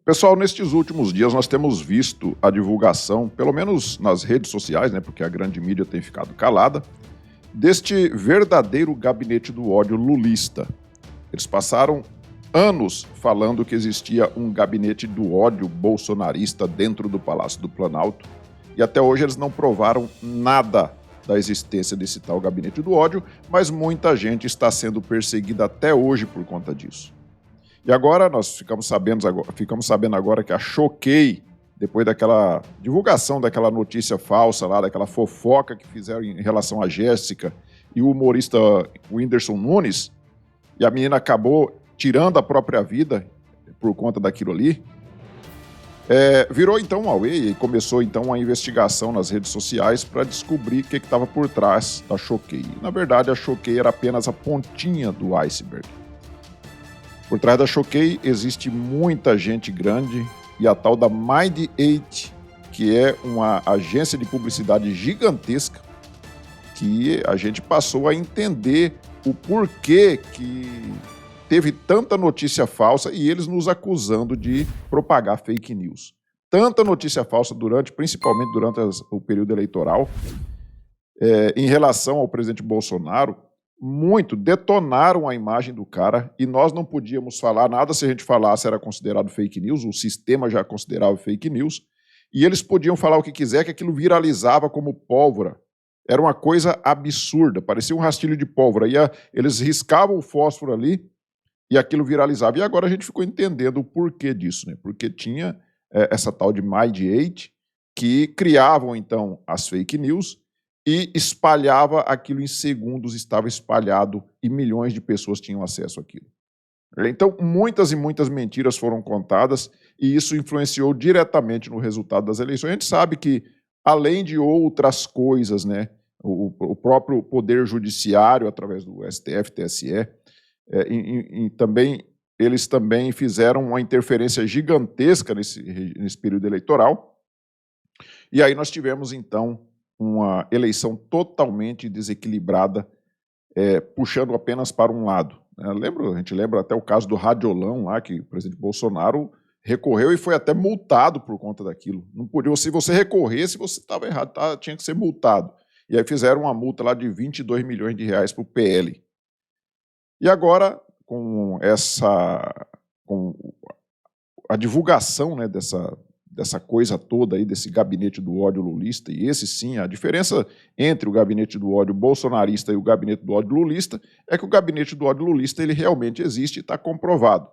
Pessoal, nestes últimos dias nós temos visto a divulgação, pelo menos nas redes sociais, né, porque a grande mídia tem ficado calada, deste verdadeiro gabinete do ódio lulista. Eles passaram anos falando que existia um gabinete do ódio bolsonarista dentro do Palácio do Planalto e até hoje eles não provaram nada da existência desse tal gabinete do ódio, mas muita gente está sendo perseguida até hoje por conta disso. E agora nós ficamos sabendo agora que a Choquei, depois daquela divulgação daquela notícia falsa lá, daquela fofoca que fizeram em relação a Jéssica e o humorista Whindersson Nunes, e a menina acabou tirando a própria vida por conta daquilo ali, virou então um auê e começou então a investigação nas redes sociais para descobrir o que estava por trás da Choquei. Na verdade, a Choquei era apenas a pontinha do iceberg. Por trás da Choquei existe muita gente grande e a tal da Mind8, que é uma agência de publicidade gigantesca, que a gente passou a entender o porquê que teve tanta notícia falsa e eles nos acusando de propagar fake news. Tanta notícia falsa principalmente durante o período eleitoral, em relação ao presidente Bolsonaro, detonaram a imagem do cara e nós não podíamos falar nada. Se a gente falasse era considerado fake news, o sistema já considerava fake news, e eles podiam falar o que quiser que aquilo viralizava como pólvora. Era uma coisa absurda, parecia um rastilho de pólvora. Eles riscavam o fósforo ali e aquilo viralizava. E agora a gente ficou entendendo o porquê disso, né? Porque tinha essa tal de Mind8 que criavam então as fake news e espalhava aquilo em segundos, estava espalhado e milhões de pessoas tinham acesso àquilo. Então, muitas e muitas mentiras foram contadas e isso influenciou diretamente no resultado das eleições. A gente sabe que, além de outras coisas, né, o próprio Poder Judiciário, através do STF, TSE, eles também fizeram uma interferência gigantesca nesse período eleitoral. E aí nós tivemos, então, uma eleição totalmente desequilibrada, puxando apenas para um lado. A gente lembra até o caso do Radiolão lá, que o presidente Bolsonaro recorreu e foi até multado por conta daquilo. Não podia, se você recorresse, você estava errado, tinha que ser multado. E aí fizeram uma multa lá de 22 milhões de reais para o PL. E agora, com a divulgação, né, dessa coisa toda aí, desse gabinete do ódio lulista, e esse sim, a diferença entre o gabinete do ódio bolsonarista e o gabinete do ódio lulista é que o gabinete do ódio lulista ele realmente existe e está comprovado.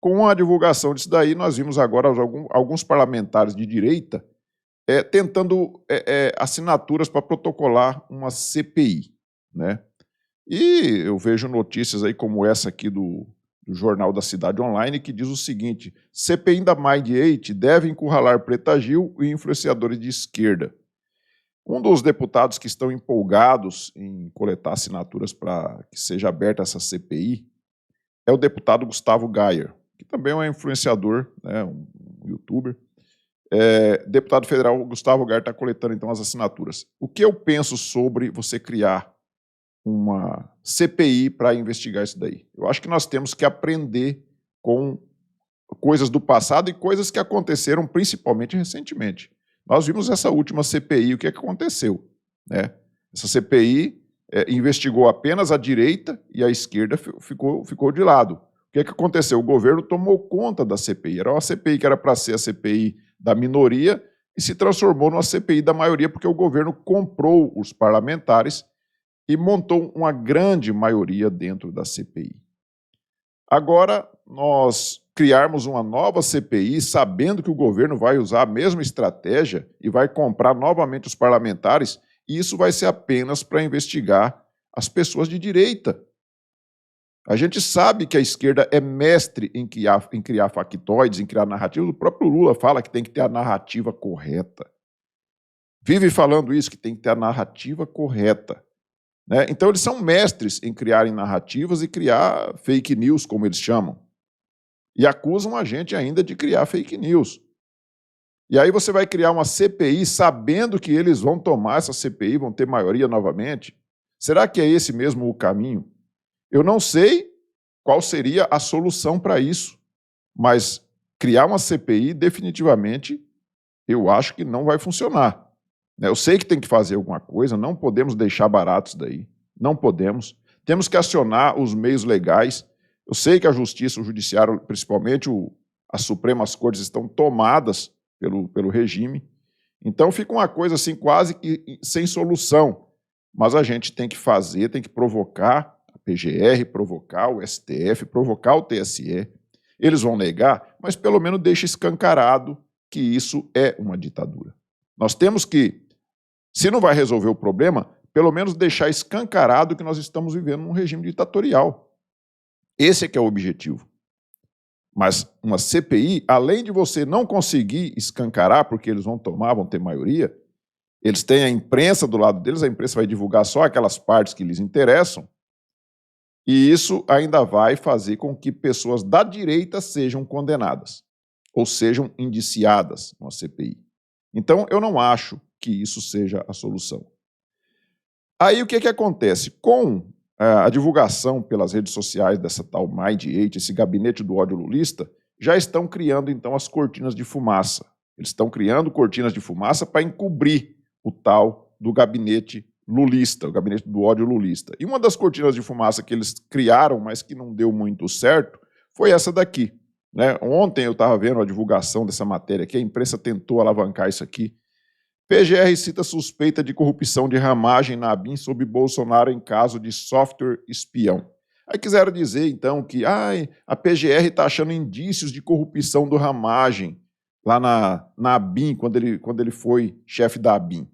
Com a divulgação disso daí, nós vimos agora alguns parlamentares de direita tentando assinaturas para protocolar uma CPI, né? E eu vejo notícias aí como essa aqui do Jornal da Cidade Online, que diz o seguinte: CPI da Mind8 deve encurralar Preta Gil e influenciadores de esquerda. Um dos deputados que estão empolgados em coletar assinaturas para que seja aberta essa CPI é o deputado Gustavo Gayer, que também é um influenciador, né, um youtuber. Deputado federal Gustavo Gayer está coletando então as assinaturas. O que eu penso sobre você criar uma CPI para investigar isso daí? Eu acho que nós temos que aprender com coisas do passado e coisas que aconteceram principalmente recentemente. Nós vimos essa última CPI, o que aconteceu, né? Essa CPI investigou apenas a direita e a esquerda ficou de lado. O que aconteceu? O governo tomou conta da CPI. Era uma CPI que era para ser a CPI da minoria e se transformou numa CPI da maioria porque o governo comprou os parlamentares e montou uma grande maioria dentro da CPI. Agora, nós criarmos uma nova CPI, sabendo que o governo vai usar a mesma estratégia e vai comprar novamente os parlamentares, e isso vai ser apenas para investigar as pessoas de direita. A gente sabe que a esquerda é mestre em criar factoides, em criar narrativas. O próprio Lula fala que tem que ter a narrativa correta. Vive falando isso, que tem que ter a narrativa correta. Então, eles são mestres em criarem narrativas e criar fake news, como eles chamam. E acusam a gente ainda de criar fake news. E aí você vai criar uma CPI sabendo que eles vão tomar essa CPI, vão ter maioria novamente? Será que é esse mesmo o caminho? Eu não sei qual seria a solução para isso, mas criar uma CPI, definitivamente, eu acho que não vai funcionar. Eu sei que tem que fazer alguma coisa, não podemos deixar barato isso daí, não podemos. Temos que acionar os meios legais. Eu sei que a justiça, o judiciário, principalmente as Supremas Cortes, estão tomadas pelo regime. Então fica uma coisa assim quase que sem solução. Mas a gente tem que fazer, tem que provocar a PGR, provocar o STF, provocar o TSE. Eles vão negar, mas pelo menos deixa escancarado que isso é uma ditadura. Nós temos que, se não vai resolver o problema, pelo menos deixar escancarado que nós estamos vivendo num regime ditatorial. Esse é que é o objetivo. Mas uma CPI, além de você não conseguir escancarar, porque eles vão ter maioria, eles têm a imprensa do lado deles, a imprensa vai divulgar só aquelas partes que lhes interessam, e isso ainda vai fazer com que pessoas da direita sejam condenadas, ou sejam indiciadas numa CPI. Então, eu não acho que isso seja a solução. Aí, o que acontece? Com a divulgação pelas redes sociais dessa tal Mind8, esse gabinete do ódio lulista, já estão criando, então, as cortinas de fumaça. Eles estão criando cortinas de fumaça para encobrir o tal do gabinete lulista, o gabinete do ódio lulista. E uma das cortinas de fumaça que eles criaram, mas que não deu muito certo, foi essa daqui. Ontem eu estava vendo a divulgação dessa matéria aqui, a imprensa tentou alavancar isso aqui. PGR cita suspeita de corrupção de Ramagem na ABIN sob Bolsonaro em caso de software espião. Aí quiseram dizer, então, que a PGR está achando indícios de corrupção do Ramagem lá na ABIN, quando ele foi chefe da ABIN.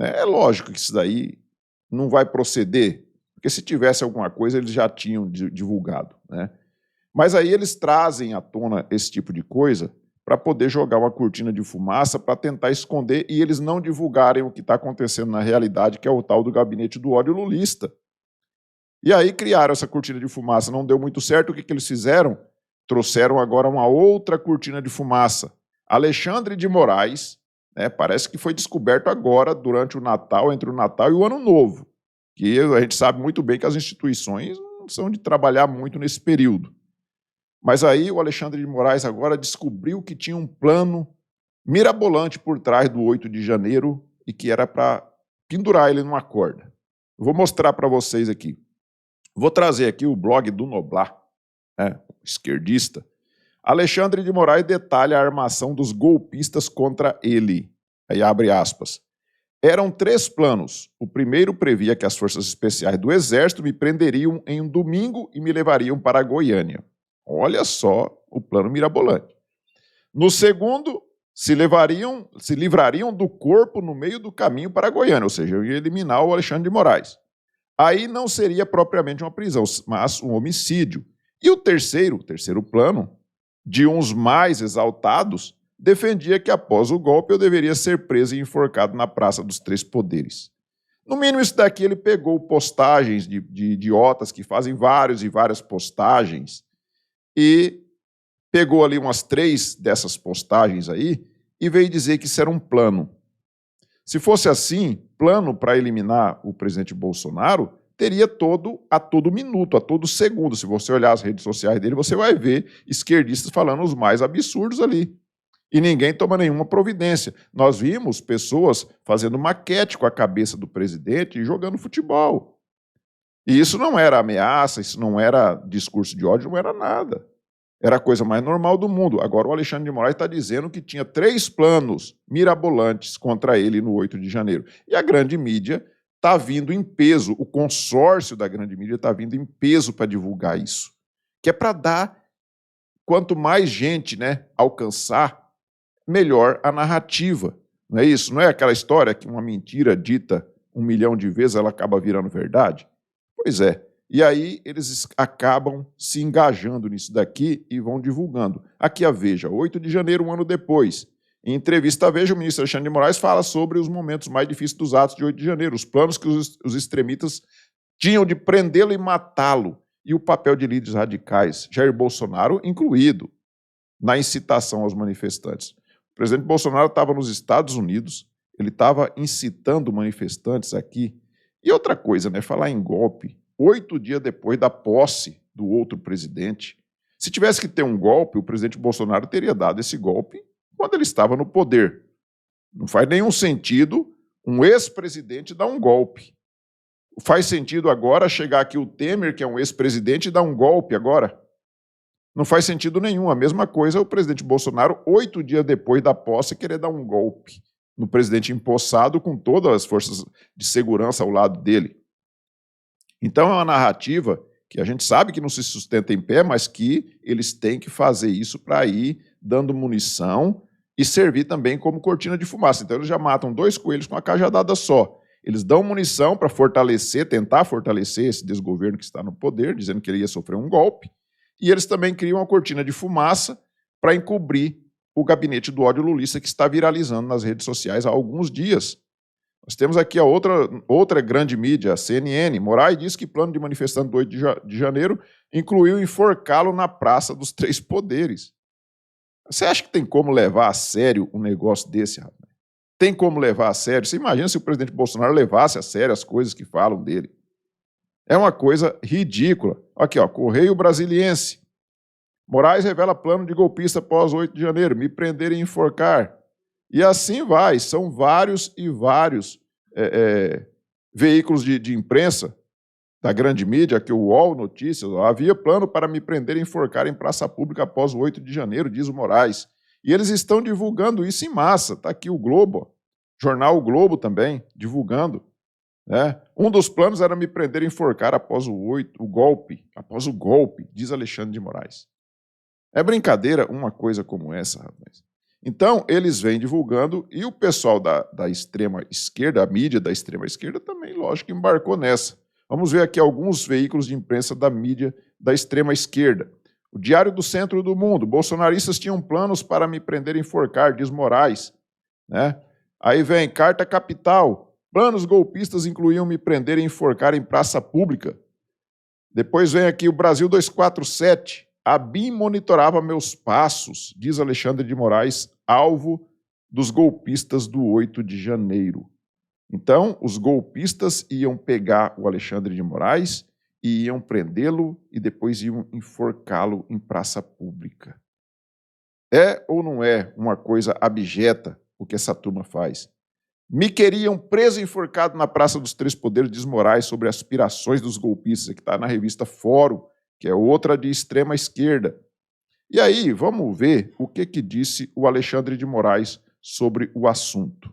É lógico que isso daí não vai proceder, porque se tivesse alguma coisa eles já tinham divulgado. Mas aí eles trazem à tona esse tipo de coisa para poder jogar uma cortina de fumaça, para tentar esconder e eles não divulgarem o que está acontecendo na realidade, que é o tal do gabinete do ódio lulista. E aí criaram essa cortina de fumaça, não deu muito certo, o que eles fizeram? Trouxeram agora uma outra cortina de fumaça. Alexandre de Moraes, parece que foi descoberto agora, durante o Natal, entre o Natal e o Ano Novo, que a gente sabe muito bem que as instituições não são de trabalhar muito nesse período. Mas aí o Alexandre de Moraes agora descobriu que tinha um plano mirabolante por trás do 8 de janeiro e que era para pendurar ele numa corda. Eu vou mostrar para vocês aqui. Vou trazer aqui o blog do Noblar, esquerdista. Alexandre de Moraes detalha a armação dos golpistas contra ele. Aí abre aspas. Eram 3 planos. O primeiro previa que as forças especiais do Exército me prenderiam em um domingo e me levariam para Goiânia. Olha só o plano mirabolante. No segundo, se livrariam do corpo no meio do caminho para Goiânia, ou seja, eu ia eliminar o Alexandre de Moraes. Aí não seria propriamente uma prisão, mas um homicídio. E o terceiro plano, de uns mais exaltados, defendia que após o golpe eu deveria ser preso e enforcado na Praça dos Três Poderes. No mínimo isso daqui ele pegou postagens de idiotas que fazem várias e várias postagens e pegou ali umas 3 dessas postagens aí e veio dizer que isso era um plano. Se fosse assim, plano para eliminar o presidente Bolsonaro, teria a todo minuto, a todo segundo. Se você olhar as redes sociais dele, você vai ver esquerdistas falando os mais absurdos ali. E ninguém toma nenhuma providência. Nós vimos pessoas fazendo maquete com a cabeça do presidente e jogando futebol. E isso não era ameaça, isso não era discurso de ódio, não era nada. Era a coisa mais normal do mundo. Agora o Alexandre de Moraes está dizendo que tinha 3 planos mirabolantes contra ele no 8 de janeiro. E a grande mídia está vindo em peso, o consórcio da grande mídia está vindo em peso para divulgar isso. Que é para dar, quanto mais gente alcançar, melhor a narrativa. Não é isso? Não é aquela história que uma mentira dita 1 milhão de vezes ela acaba virando verdade? Pois é. E aí eles acabam se engajando nisso daqui e vão divulgando. Aqui a Veja, 8 de janeiro, um ano depois. Em entrevista à Veja, o ministro Alexandre de Moraes fala sobre os momentos mais difíceis dos atos de 8 de janeiro, os planos que os extremistas tinham de prendê-lo e matá-lo, e o papel de líderes radicais, Jair Bolsonaro incluído, na incitação aos manifestantes. O presidente Bolsonaro estava nos Estados Unidos, ele estava incitando manifestantes aqui. E outra coisa, falar em golpe, 8 dias depois da posse do outro presidente, Se tivesse que ter um golpe, o presidente Bolsonaro teria dado esse golpe quando ele estava no poder. Não faz nenhum sentido um ex-presidente dar um golpe. Faz sentido agora chegar aqui o Temer, que é um ex-presidente, e dar um golpe agora? Não faz sentido nenhum. A mesma coisa o presidente Bolsonaro, 8 dias depois da posse, querer dar um golpe no presidente empossado com todas as forças de segurança ao lado dele. Então é uma narrativa que a gente sabe que não se sustenta em pé, mas que eles têm que fazer isso para ir dando munição e servir também como cortina de fumaça. Então eles já matam 2 coelhos com uma cajadada só. Eles dão munição para fortalecer, tentar fortalecer esse desgoverno que está no poder, dizendo que ele ia sofrer um golpe, e eles também criam uma cortina de fumaça para encobrir o gabinete do ódio lulista que está viralizando nas redes sociais há alguns dias. Nós temos aqui a outra grande mídia, a CNN. Moraes diz que plano de manifestante do 8 de janeiro incluiu enforcá-lo na Praça dos Três Poderes. Você acha que tem como levar a sério um negócio desse, rapaz? Tem como levar a sério? Você imagina se o presidente Bolsonaro levasse a sério as coisas que falam dele. É uma coisa ridícula. Aqui, ó, Correio Brasiliense. Moraes revela plano de golpista após 8 de janeiro. Me prender e enforcar. E assim vai. São vários e vários veículos de imprensa da grande mídia, que o UOL Notícias, ó, havia plano para me prender e enforcar em praça pública após o 8 de janeiro, diz o Moraes. E eles estão divulgando isso em massa. Está aqui o Globo, ó. Jornal O Globo também, divulgando. Né? Um dos planos era me prender e enforcar após o golpe, diz Alexandre de Moraes. É brincadeira uma coisa como essa, rapaz. Então, eles vêm divulgando, e o pessoal da extrema esquerda, a mídia da extrema esquerda também, lógico, embarcou nessa. Vamos ver aqui alguns veículos de imprensa da mídia da extrema esquerda. O Diário do Centro do Mundo. Bolsonaristas tinham planos para me prender e enforcar, diz Moraes. Né? Aí vem Carta Capital. Planos golpistas incluíam me prender e enforcar em praça pública. Depois vem aqui o Brasil 247. A BIM monitorava meus passos, diz Alexandre de Moraes, alvo dos golpistas do 8 de janeiro. Então, os golpistas iam pegar o Alexandre de Moraes e iam prendê-lo e depois iam enforcá-lo em praça pública. É ou não é uma coisa abjeta o que essa turma faz? Me queriam preso e enforcado na Praça dos Três Poderes, diz Moraes, sobre aspirações dos golpistas, que está na revista Fórum, que é outra de extrema esquerda. E aí, vamos ver o que disse o Alexandre de Moraes sobre o assunto.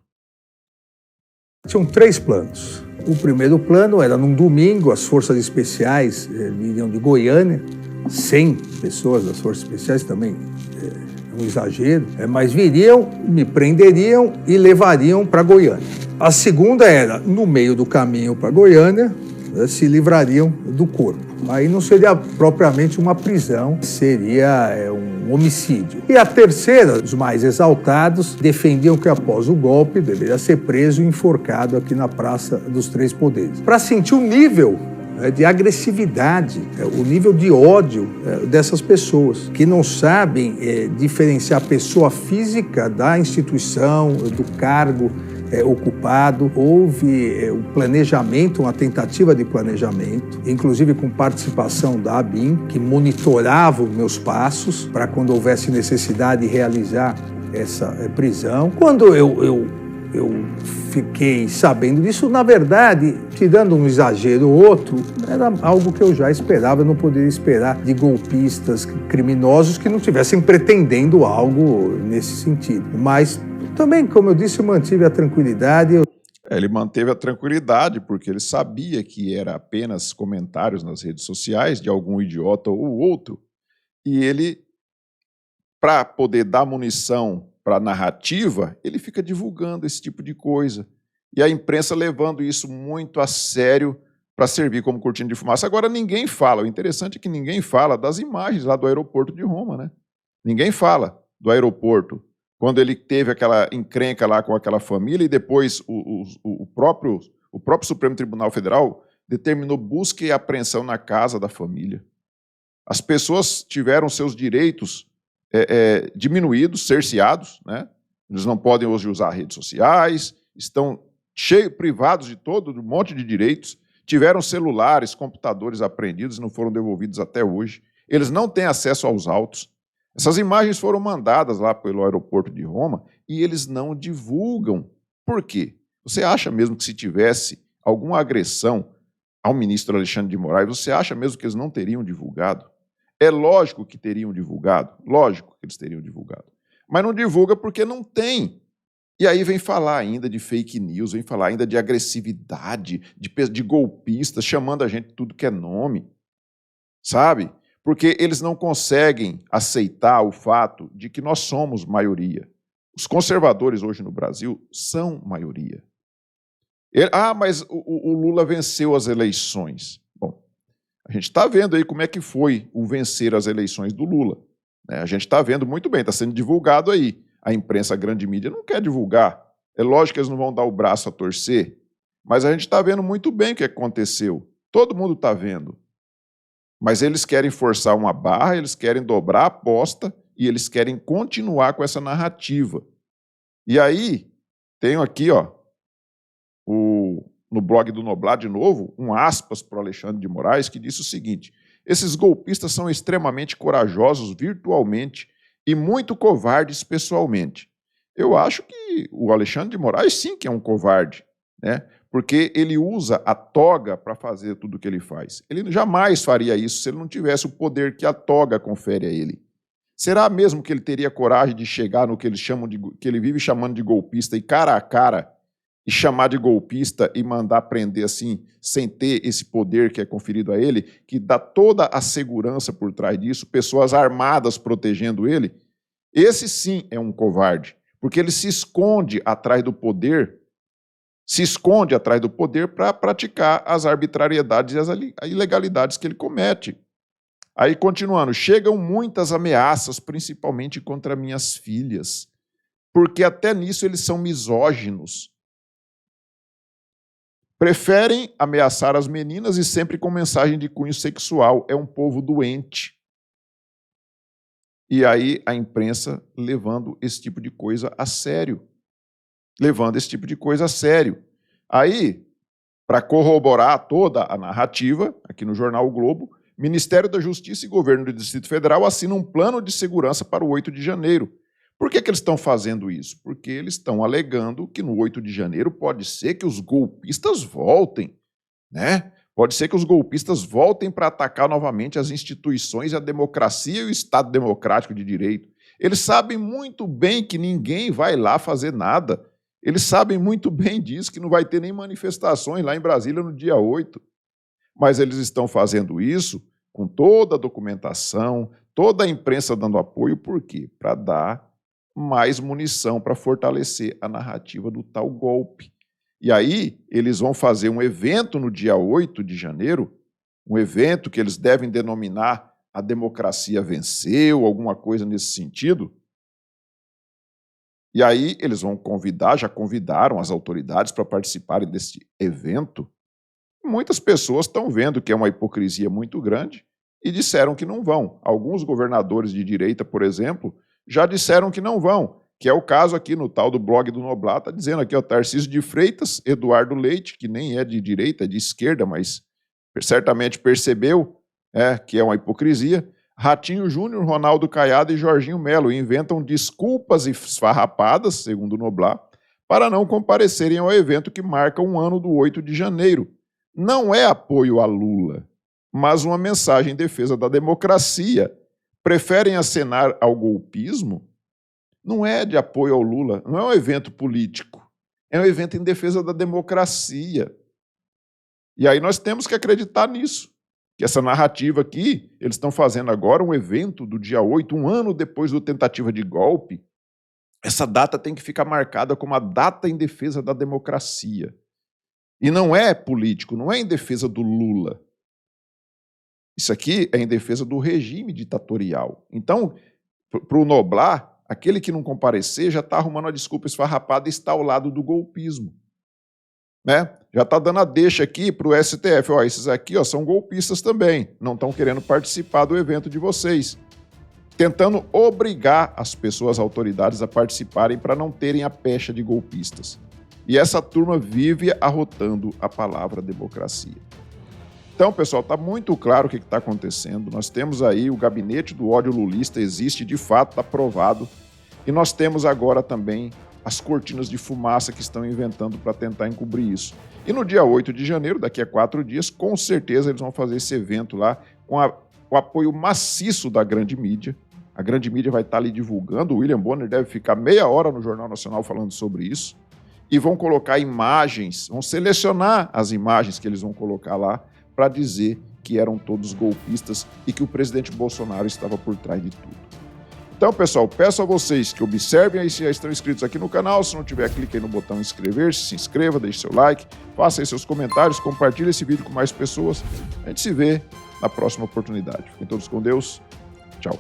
Tinham 3 planos. O primeiro plano era num domingo, as forças especiais viriam de Goiânia, 100 pessoas das forças especiais, também é um exagero, mas viriam, me prenderiam e levariam para Goiânia. A segunda era, no meio do caminho para Goiânia, se livrariam do corpo. Aí não seria propriamente uma prisão, seria um homicídio. E a terceira, os mais exaltados, defendiam que após o golpe deveria ser preso e enforcado aqui na Praça dos Três Poderes. Para sentir o nível de agressividade, o nível de ódio dessas pessoas, que não sabem diferenciar a pessoa física da instituição, do cargo ocupado. Houve um planejamento, uma tentativa de planejamento, inclusive com participação da ABIN, que monitorava os meus passos para quando houvesse necessidade de realizar essa prisão. Quando eu fiquei sabendo disso, na verdade, tirando um exagero ou outro, era algo que eu já esperava. Eu não poderia esperar de golpistas criminosos que não estivessem pretendendo algo nesse sentido. Mas também, como eu disse, eu mantive a tranquilidade. Ele manteve a tranquilidade porque ele sabia que era apenas comentários nas redes sociais de algum idiota ou outro, e ele, para poder dar munição para a narrativa, ele fica divulgando esse tipo de coisa. E a imprensa levando isso muito a sério para servir como cortina de fumaça. Agora ninguém fala, o interessante é que ninguém fala das imagens lá do aeroporto de Roma, né? Ninguém fala do aeroporto, quando ele teve aquela encrenca lá com aquela família e depois o próprio Supremo Tribunal Federal determinou busca e apreensão na casa da família. As pessoas tiveram seus direitos diminuídos, cerceados, né? Eles não podem hoje usar redes sociais, estão privados de um monte de direitos, tiveram celulares, computadores apreendidos e não foram devolvidos até hoje. eles não têm acesso aos autos. Essas imagens foram mandadas lá pelo aeroporto de Roma e eles não divulgam. Por quê? Você acha mesmo que se tivesse alguma agressão ao ministro Alexandre de Moraes, você acha mesmo que eles não teriam divulgado? É lógico que teriam divulgado, lógico que eles teriam divulgado. Mas não divulga porque não tem. E aí vem falar ainda de fake news, vem falar ainda de agressividade, de golpistas, chamando a gente de tudo que é nome, sabe? Porque eles não conseguem aceitar o fato de que nós somos maioria. Os conservadores hoje no Brasil são maioria. Mas o Lula venceu as eleições. Bom, a gente está vendo aí como é que foi o vencer as eleições do Lula, né? A gente está vendo muito bem, está sendo divulgado aí. A imprensa, a grande mídia, não quer divulgar. É lógico que eles não vão dar o braço a torcer, mas a gente está vendo muito bem o que aconteceu. Todo mundo está vendo. Mas eles querem forçar uma barra, eles querem dobrar a aposta e eles querem continuar com essa narrativa. E aí, tenho aqui, ó, no blog do Noblar, de novo, um aspas para o Alexandre de Moraes, que disse o seguinte: esses golpistas são extremamente corajosos virtualmente e muito covardes pessoalmente. Eu acho que o Alexandre de Moraes sim que é um covarde, né? Porque ele usa a toga para fazer tudo o que ele faz. Ele jamais faria isso se ele não tivesse o poder que a toga confere a ele. Será mesmo que ele teria coragem de chegar no que eles chamam que ele vive chamando de golpista e cara a cara e chamar de golpista e mandar prender assim, sem ter esse poder que é conferido a ele, que dá toda a segurança por trás disso, pessoas armadas protegendo ele? Esse sim é um covarde, porque ele se esconde atrás do poder, para praticar as arbitrariedades e as ilegalidades que ele comete. Aí, continuando, chegam muitas ameaças, principalmente contra minhas filhas, porque até nisso eles são misóginos. Preferem ameaçar as meninas e sempre com mensagem de cunho sexual. É um povo doente. E aí a imprensa levando esse tipo de coisa a sério. Aí, para corroborar toda a narrativa, aqui no jornal O Globo, Ministério da Justiça e Governo do Distrito Federal assinam um plano de segurança para o 8 de janeiro. Por que eles estão fazendo isso? Porque eles estão alegando que no 8 de janeiro pode ser que os golpistas voltem, né? Pode ser que os golpistas voltem para atacar novamente as instituições, a democracia e o Estado democrático de direito. Eles sabem muito bem que ninguém vai lá fazer nada. Eles sabem muito bem disso, que não vai ter nem manifestações lá em Brasília no dia 8. Mas eles estão fazendo isso com toda a documentação, toda a imprensa dando apoio. Por quê? Para dar mais munição para fortalecer a narrativa do tal golpe. E aí eles vão fazer um evento no dia 8 de janeiro, um evento que eles devem denominar A Democracia Venceu, alguma coisa nesse sentido. E aí eles vão convidar, já convidaram as autoridades para participarem desse evento. Muitas pessoas estão vendo que é uma hipocrisia muito grande e disseram que não vão. Alguns governadores de direita, por exemplo, já disseram que não vão, que é o caso aqui no tal do blog do Noblar, está dizendo aqui, ó, Tarcísio de Freitas, Eduardo Leite, que nem é de direita, é de esquerda, mas certamente percebeu que é uma hipocrisia, Ratinho Júnior, Ronaldo Caiado e Jorginho Melo inventam desculpas esfarrapadas, segundo o Noblar, para não comparecerem ao evento que marca um ano do 8 de janeiro. Não é apoio a Lula, mas uma mensagem em defesa da democracia. Preferem acenar ao golpismo? Não é de apoio ao Lula, não é um evento político, é um evento em defesa da democracia. E aí nós temos que acreditar nisso, que essa narrativa aqui, eles estão fazendo agora um evento do dia 8, um ano depois da tentativa de golpe. Essa data tem que ficar marcada como a data em defesa da democracia. E não é político, não é em defesa do Lula. Isso aqui é em defesa do regime ditatorial. Então, para o Noblar, aquele que não comparecer já está arrumando a desculpa esfarrapada e está ao lado do golpismo. Né? Já está dando a deixa aqui para o STF. Ó, esses aqui são golpistas também, não estão querendo participar do evento de vocês. Tentando obrigar as pessoas, as autoridades, a participarem para não terem a pecha de golpistas. E essa turma vive arrotando a palavra democracia. Então, pessoal, está muito claro o que está acontecendo. Nós temos aí o gabinete do ódio lulista, existe de fato, está provado. E nós temos agora também as cortinas de fumaça que estão inventando para tentar encobrir isso. E no dia 8 de janeiro, daqui a 4 dias, com certeza eles vão fazer esse evento lá com o apoio maciço da grande mídia. A grande mídia vai estar ali divulgando, o William Bonner deve ficar meia hora no Jornal Nacional falando sobre isso. E vão colocar imagens, vão selecionar as imagens que eles vão colocar lá para dizer que eram todos golpistas e que o presidente Bolsonaro estava por trás de tudo. Então, pessoal, peço a vocês que observem aí se já estão inscritos aqui no canal. Se não tiver, clique aí no botão inscrever-se, se inscreva, deixe seu like, faça aí seus comentários, compartilhe esse vídeo com mais pessoas. A gente se vê na próxima oportunidade. Fiquem todos com Deus. Tchau.